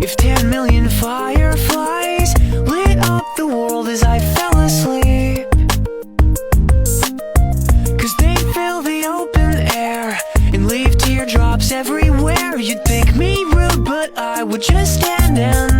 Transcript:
If 10 million fireflies lit up the world as I fell asleep, 'cause they'd fill the open air and leave teardrops everywhere. You'd think me rude, but I would just stand and